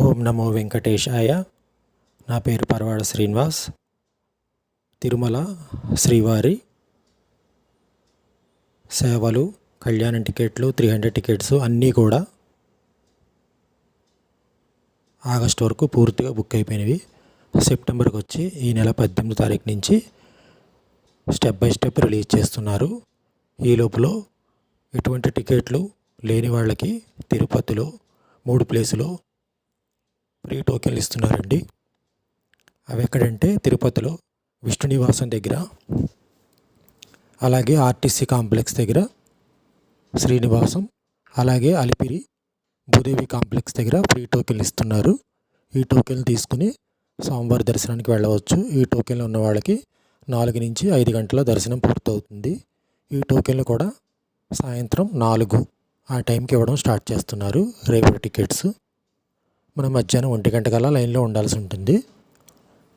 ఓం నమో వెంకటేశాయ. నా పేరు పరవాడ శ్రీనివాస్. తిరుమల శ్రీవారి సేవలు, కళ్యాణం టికెట్లు, 300 టికెట్స్ అన్నీ కూడా ఆగస్టు వరకు పూర్తిగా బుక్ అయిపోయినవి. సెప్టెంబర్కి వచ్చి ఈ నెల 18వ తారీఖు నుంచి స్టెప్ బై స్టెప్ రిలీజ్ చేస్తున్నారు. ఈ లోపల ఎటువంటి టికెట్లు లేని వాళ్ళకి తిరుపతిలో 3 ప్లేసులో ఫ్రీ టోకెన్లు ఇస్తున్నారండి. అవి ఎక్కడంటే తిరుపతిలో విష్ణు నివాసం దగ్గర, అలాగే ఆర్టీసీ కాంప్లెక్స్ దగ్గర శ్రీనివాసం, అలాగే అలిపిరి భూదేవి కాంప్లెక్స్ దగ్గర ఫ్రీ టోకెన్లు ఇస్తున్నారు. ఈ టోకెన్లు తీసుకుని స్వామివారి దర్శనానికి వెళ్ళవచ్చు. ఈ టోకెన్లు ఉన్న వాళ్ళకి 4 నుంచి 5 గంటల దర్శనం పూర్తవుతుంది. ఈ టోకెన్లు కూడా సాయంత్రం 4 ఆ టైంకి ఇవ్వడం స్టార్ట్ చేస్తున్నారు. రేపటి టికెట్స్ మనం మధ్యాహ్నం 1 గంట కల్లా లైన్లో ఉండాల్సి ఉంటుంది.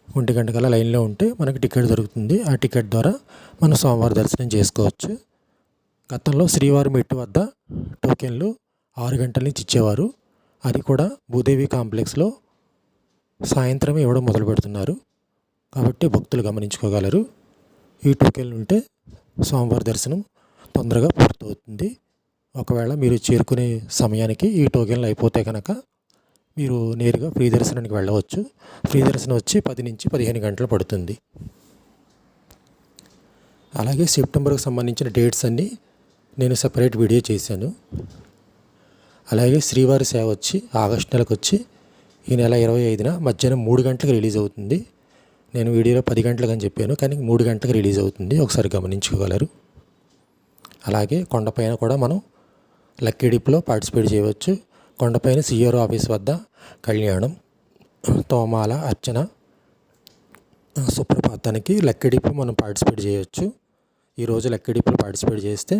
1 గంట కల్లా లైన్లో ఉంటే మనకి టికెట్ దొరుకుతుంది. ఆ టికెట్ ద్వారా మనం స్వామివారి దర్శనం చేసుకోవచ్చు. గతంలో శ్రీవారి మెట్టు వద్ద టోకెన్లు 6 గంటల నుంచి ఇచ్చేవారు. అది కూడా భూదేవి కాంప్లెక్స్లో సాయంత్రమే ఇవ్వడం మొదలు పెడుతున్నారు. కాబట్టి భక్తులు గమనించుకోగలరు. ఈ టోకెన్లు ఉంటే స్వామివారి దర్శనం తొందరగా పూర్తవుతుంది. ఒకవేళ మీరు చేరుకునే సమయానికి ఈ టోకెన్లు అయిపోతే కనుక మీరు నేరుగా ఫ్రీ దర్శనానికి వెళ్ళవచ్చు. ఫ్రీ దర్శనం వచ్చి 10 నుంచి 15 గంటలు పడుతుంది. అలాగే సెప్టెంబర్కి సంబంధించిన డేట్స్ అన్నీ నేను సెపరేట్ వీడియో చేశాను. అలాగే శ్రీవారి సేవ వచ్చి ఆగస్టు నెలకు వచ్చి ఈ నెల 25న మధ్యాహ్నం 3 గంటలకు రిలీజ్ అవుతుంది. నేను వీడియోలో 10 గంటలకు అని చెప్పాను, కానీ 3 గంటలకు రిలీజ్ అవుతుంది. ఒకసారి గమనించుకోగలరు. అలాగే కొండపైన కూడా మనం లక్కీ డిప్లో పార్టిసిపేట్ చేయవచ్చు. కొండపైన సిఆర్ఓ ఆఫీస్ వద్ద కళ్యాణం, తోమాల, అర్చన, సుప్రభాతానికి లక్కీ డిప్లో మనం పార్టిసిపేట్ చేయవచ్చు. ఈరోజు లక్కీ డిప్లో పార్టిసిపేట్ చేస్తే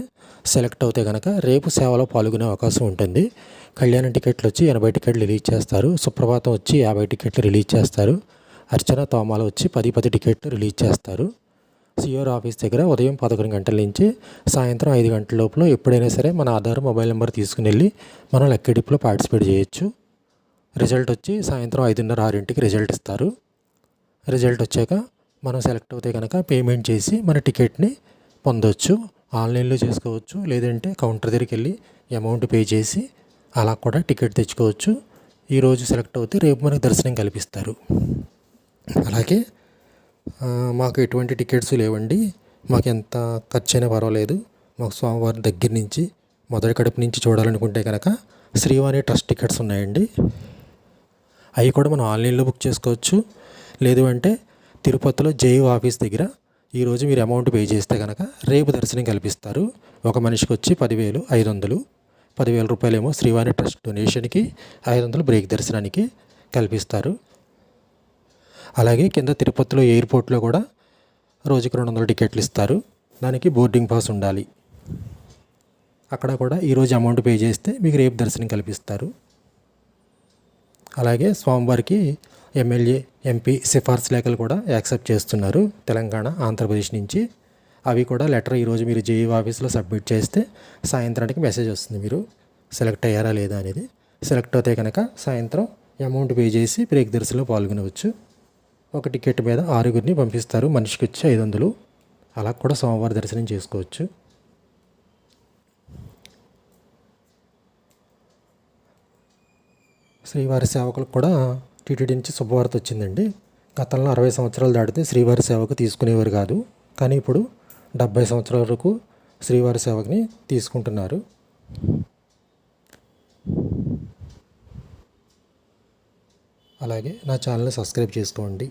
సెలెక్ట్ అవుతే కనుక రేపు సేవలో పాల్గొనే అవకాశం ఉంటుంది. కళ్యాణం టికెట్లు వచ్చి 80 టికెట్లు రిలీజ్ చేస్తారు. సుప్రభాతం వచ్చి 50 టికెట్లు రిలీజ్ చేస్తారు. అర్చన, తోమాల వచ్చి 10 టికెట్లు రిలీజ్ చేస్తారు. సిఆర్ ఆఫీస్ దగ్గర ఉదయం 11 గంటల నుంచి సాయంత్రం 5 గంటల లోపల ఎప్పుడైనా సరే మన ఆధార్ మొబైల్ నెంబర్ తీసుకుని వెళ్ళి మనం లక్కీ డిప్లో పార్టిసిపేట్ చేయొచ్చు. రిజల్ట్ వచ్చి సాయంత్రం 5:30, 6ంటికి రిజల్ట్ ఇస్తారు. రిజల్ట్ వచ్చాక మనం సెలెక్ట్ అవుతే కనుక పేమెంట్ చేసి మన టికెట్ని పొందవచ్చు. ఆన్లైన్లో చేసుకోవచ్చు, లేదంటే కౌంటర్ దగ్గరికి వెళ్ళి అమౌంట్ పే చేసి అలా కూడా టికెట్ తెచ్చుకోవచ్చు. ఈరోజు సెలెక్ట్ అవుతే రేపు మనకు దర్శనం కల్పిస్తారు. అలాగే మాకు ఎటువంటి టికెట్స్ లేవండి, మాకు ఎంత ఖర్చు అయినా పర్వాలేదు, మాకు స్వామివారి దగ్గర నుంచి మొదటి కడుపు నుంచి చూడాలనుకుంటే కనుక శ్రీవారి ట్రస్ట్ టికెట్స్ ఉన్నాయండి. అవి కూడా మనం ఆన్లైన్లో బుక్ చేసుకోవచ్చు. లేదు అంటే తిరుపతిలో జేయూ ఆఫీస్ దగ్గర ఈరోజు మీరు అమౌంట్ పే చేస్తే కనుక రేపు దర్శనం కల్పిస్తారు. ఒక మనిషికి వచ్చి 10,500, 10,000 రూపాయలేమో శ్రీవారి ట్రస్ట్ డొనేషన్కి, 500 బ్రేక్ దర్శనానికి కల్పిస్తారు. అలాగే కింద తిరుపతిలో ఎయిర్పోర్ట్లో కూడా రోజుకి 200 టికెట్లు ఇస్తారు. దానికి బోర్డింగ్ పాస్ ఉండాలి. అక్కడ కూడా ఈరోజు అమౌంట్ పే చేస్తే మీకు రేపు దర్శనం కల్పిస్తారు. అలాగే స్వామివారికి ఎమ్మెల్యే, ఎంపీ సిఫార్సు లేఖలు కూడా యాక్సెప్ట్ చేస్తున్నారు తెలంగాణ, ఆంధ్రప్రదేశ్ నుంచి. అవి కూడా లెటర్ ఈరోజు మీరు జేయూ ఆఫీస్లో సబ్మిట్ చేస్తే సాయంత్రానికి మెసేజ్ వస్తుంది మీరు సెలెక్ట్ అయ్యారా లేదా అనేది. సెలెక్ట్ అవుతే కనుక సాయంత్రం అమౌంట్ పే చేసి బ్రేక్ దర్శనంలో పాల్గొనవచ్చు. ఒక టికెట్ మీద 6గురిని పంపిస్తారు. మనిషికి వచ్చి 500. అలా కూడా స్వామివారి దర్శనం చేసుకోవచ్చు. శ్రీవారి సేవకులకు కూడా టీటీడీ నుంచి శుభవార్త వచ్చిందండి. గతంలో 60 సంవత్సరాలు దాటితే శ్రీవారి సేవకు తీసుకునేవారు కాదు, కానీ ఇప్పుడు 70 సంవత్సరాల వరకు శ్రీవారి సేవకుని తీసుకుంటున్నారు. అలాగే నా ఛానల్ని సబ్స్క్రైబ్ చేసుకోండి.